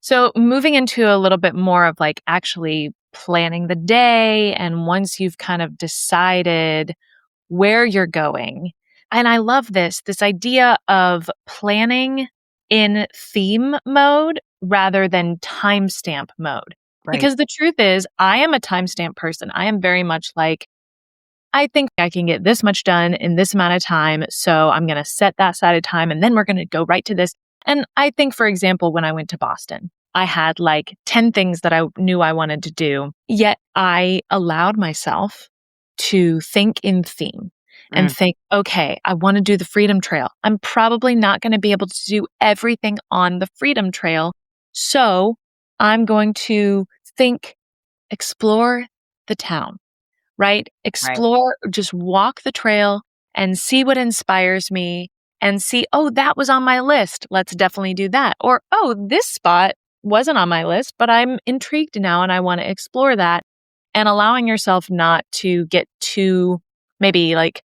So moving into a little bit more of like actually planning the day, and once you've kind of decided where you're going. And I love this idea of planning in theme mode rather than timestamp mode. Right. Because the truth is, I am a timestamp person. I am very much like, I think I can get this much done in this amount of time. So I'm going to set that aside of time and then we're going to go right to this. And I think, for example, when I went to Boston, I had like 10 things that I knew I wanted to do, yet I allowed myself to think in theme and Mm, think, okay, I want to do the Freedom Trail. I'm probably not going to be able to do everything on the Freedom Trail. So I'm going to think, explore the town, right? right. Explore, just walk the trail and see what inspires me and see, oh, that was on my list. Let's definitely do that. Or, oh, this spot wasn't on my list, but I'm intrigued now and I want to explore that. And allowing yourself not to get too maybe like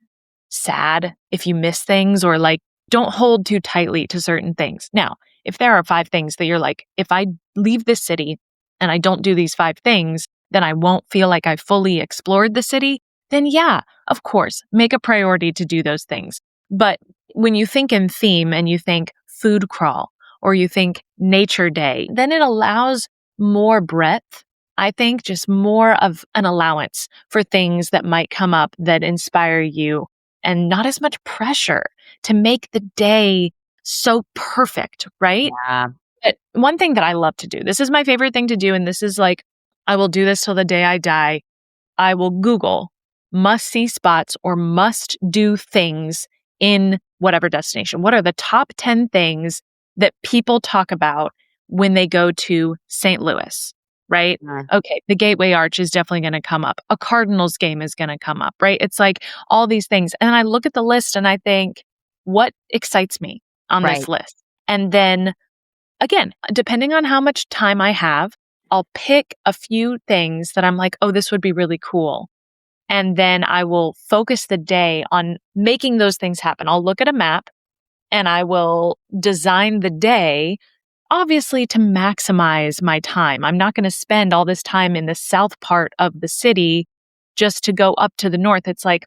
sad if you miss things, or like don't hold too tightly to certain things. Now, if there are 5 things that you're like, if I leave this city and I don't do these 5 things, then I won't feel like I fully explored the city, then yeah, of course, make a priority to do those things. But when you think in theme and you think food crawl or you think nature day, then it allows more breadth. I think just more of an allowance for things that might come up that inspire you, and not as much pressure to make the day so perfect, right? Yeah. But one thing that I love to do, this is my favorite thing to do, and this is like, I will do this till the day I die. I will Google must see spots or must do things in whatever destination. What are the top 10 things that people talk about when they go to St. Louis, right? Mm, Okay, the Gateway Arch is definitely going to come up. A Cardinals game is going to come up, right? It's like all these things. And I look at the list and I think, what excites me on this right. list? And then again, depending on how much time I have, I'll pick a few things that I'm like, oh, this would be really cool. And then I will focus the day on making those things happen. I'll look at a map and I will design the day, obviously, to maximize my time. I'm not going to spend all this time in the south part of the city just to go up to the north. It's like,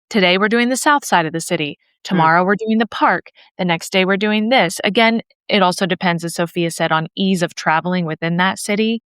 today we're doing the south side of the city. Mm, Tomorrow we're doing the park. The next day we're doing this. Again, it also depends, as Sophia said, on ease of traveling within that city.